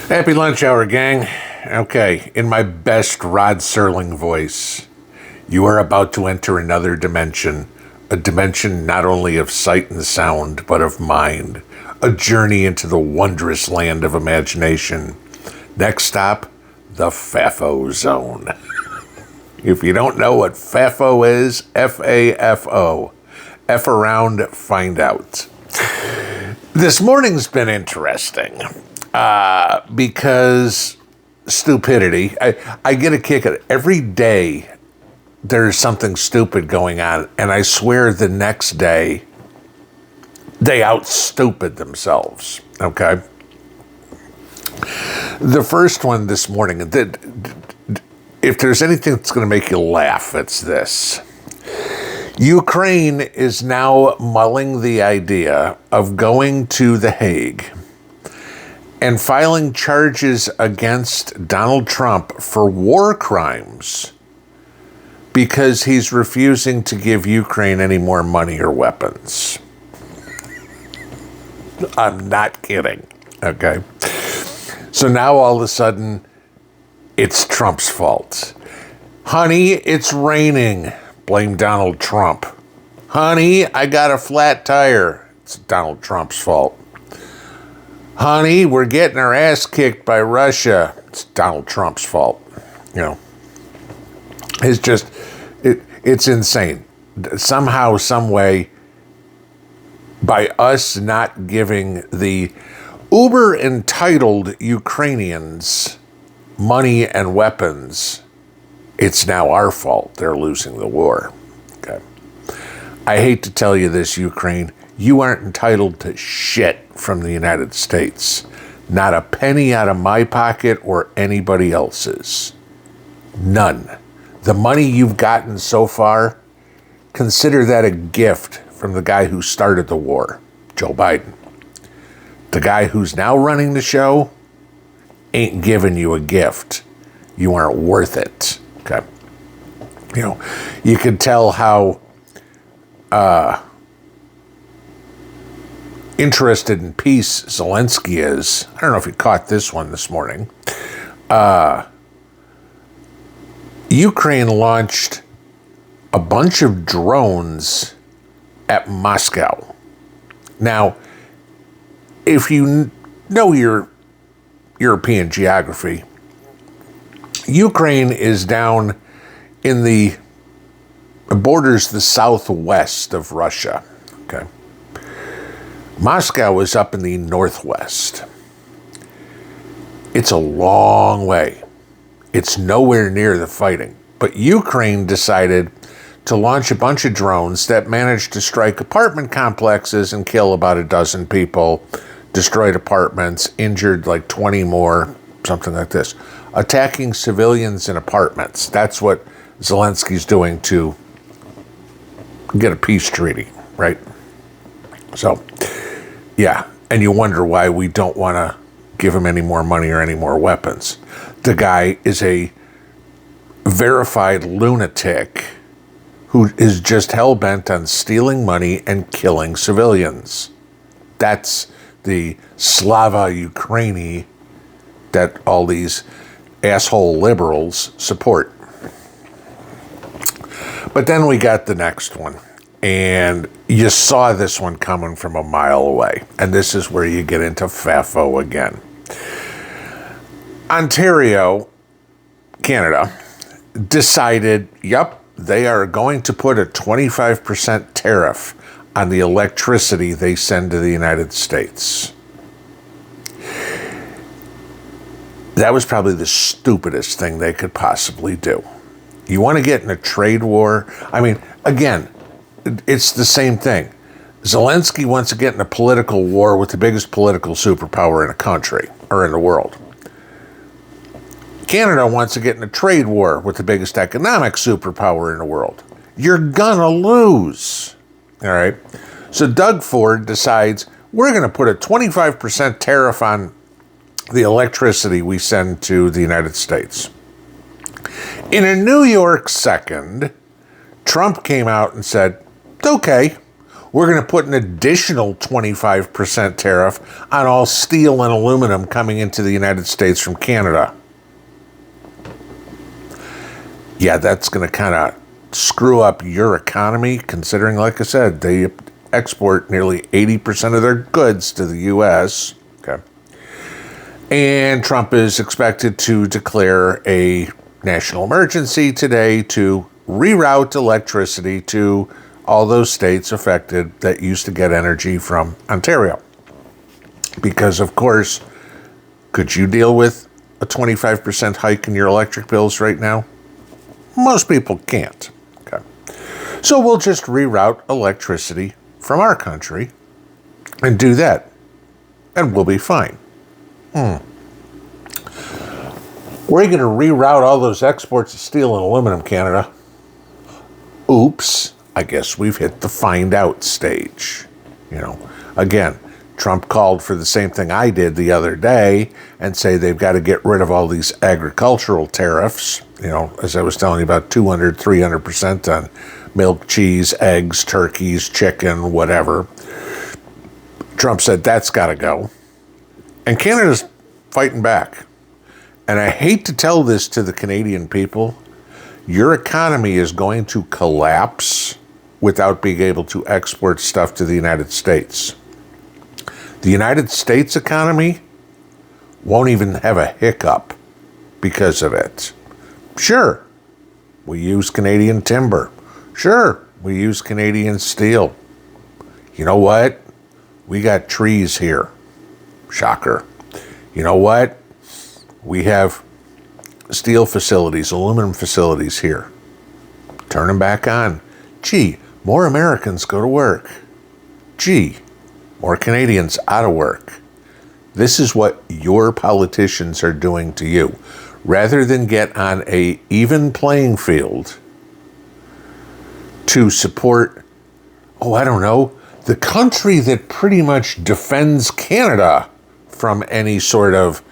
Happy lunch hour, gang. Okay, in my best Rod Serling voice, you are about to enter another dimension. A dimension not only of sight and sound, but of mind. A journey into the wondrous land of imagination. Next stop, the FAFO zone. If you don't know what FAFO is, F-A-F-O. F around, find out. This morning's been interesting. Because stupidity, I get a kick at it. Every day there's something stupid going on, and I swear the next day they out-stupid themselves, okay? The first one this morning, if there's anything that's going to make you laugh, it's this. Ukraine is now mulling the idea of going to The Hague and filing charges against Donald Trump for war crimes because he's refusing to give Ukraine any more money or weapons. I'm not kidding, okay? So now all of a sudden, it's Trump's fault. Honey, it's raining. Blame Donald Trump. Honey, I got a flat tire. It's Donald Trump's fault. Honey, we're getting our ass kicked by Russia. It's Donald Trump's fault. You know, it's just, it's insane. Somehow, some way, by us not giving the uber entitled Ukrainians money and weapons, it's now our fault they're losing the war. Okay. I hate to tell you this, Ukraine. You aren't entitled to shit from the United States. Not a penny out of my pocket or anybody else's. None. The money you've gotten so far, consider that a gift from the guy who started the war, Joe Biden. The guy who's now running the show ain't giving you a gift. You aren't worth it. Okay. You know, you can tell how interested in peace Zelensky is. I don't know if you caught this one this morning. Ukraine launched a bunch of drones at Moscow. Now, if you know your European geography, Ukraine is down in the borders the southwest of Russia. Okay. Moscow is up in the northwest. It's a long way. It's nowhere near the fighting. But Ukraine decided to launch a bunch of drones that managed to strike apartment complexes and kill about a dozen people, destroyed apartments, injured like 20 more, something like this. Attacking civilians in apartments. That's what Zelensky's doing to get a peace treaty, right? So, yeah, and you wonder why we don't want to give him any more money or any more weapons. The guy is a verified lunatic who is just hell-bent on stealing money and killing civilians. That's the Slava Ukraini that all these asshole liberals support. But then we got the next one. And you saw this one coming from a mile away. And this is where you get into FAFO again. Ontario, Canada, decided, yep, they are going to put a 25% tariff on the electricity they send to the United States. That was probably the stupidest thing they could possibly do. You want to get in a trade war? I mean, again, it's the same thing. Zelensky wants to get in a political war with the biggest political superpower in a country or in the world. Canada wants to get in a trade war with the biggest economic superpower in the world. You're gonna lose. All right. So Doug Ford decides we're going to put a 25% tariff on the electricity we send to the United States. In a New York second, Trump came out and said, okay, we're going to put an additional 25% tariff on all steel and aluminum coming into the United States from Canada. Yeah, that's going to kind of screw up your economy, considering, like I said, they export nearly 80% of their goods to the U.S. Okay. And Trump is expected to declare a national emergency today to reroute electricity to all those states affected that used to get energy from Ontario. Because, of course, could you deal with a 25% hike in your electric bills right now? Most people can't. Okay. So we'll just reroute electricity from our country and do that, and we'll be fine. Where are you going to reroute all those exports of steel and aluminum, Canada? Oops, I guess we've hit the find out stage. Again, Trump called for the same thing I did the other day and say they've got to get rid of all these agricultural tariffs, as I was telling you about 200, 300% on milk, cheese, eggs, turkeys, chicken, whatever. Trump said that's got to go. And Canada's fighting back. And I hate to tell this to the Canadian people, your economy is going to collapse without being able to export stuff to the United States. The United States economy won't even have a hiccup because of it. Sure, we use Canadian timber. Sure, we use Canadian steel. You know what? We got trees here. Shocker. You know what? We have steel facilities, aluminum facilities here. Turn them back on. Gee, more Americans go to work. Gee, more Canadians out of work. This is what your politicians are doing to you. Rather than get on a even playing field to support, the country that pretty much defends Canada from any sort of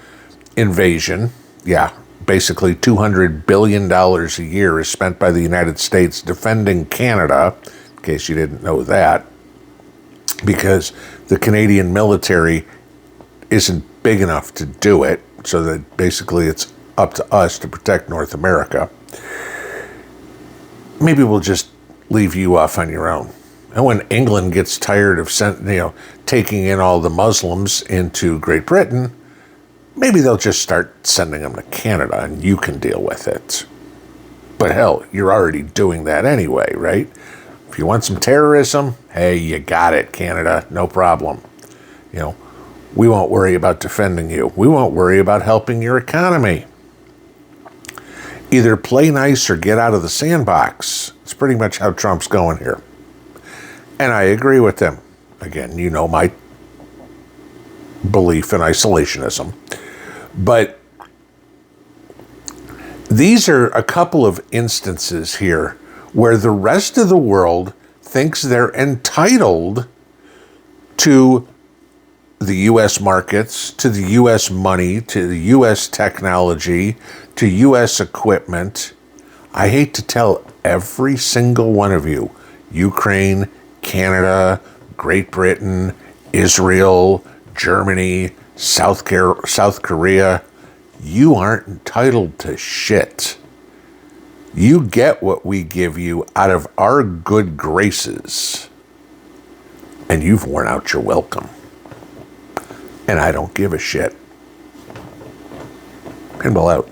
invasion. Yeah, basically $200 billion a year is spent by the United States defending Canada, in case you didn't know that, because the Canadian military isn't big enough to do it, so that basically it's up to us to protect North America. Maybe we'll just leave you off on your own. And when England gets tired of taking in all the Muslims into Great Britain, maybe they'll just start sending them to Canada and you can deal with it. But hell, you're already doing that anyway, right? If you want some terrorism, hey, you got it, Canada, no problem. We won't worry about defending you. We won't worry about helping your economy. Either play nice or get out of the sandbox. It's pretty much how Trump's going here. And I agree with him. Again, my belief in isolationism. But these are a couple of instances here where the rest of the world thinks they're entitled to the U.S. markets, to the U.S. money, to the U.S. technology, to U.S. equipment. I hate to tell every single one of you, Ukraine, Canada, Great Britain, Israel, Germany, South Korea, you aren't entitled to shit. You get what we give you out of our good graces, and you've worn out your welcome. And I don't give a shit. Pinball out.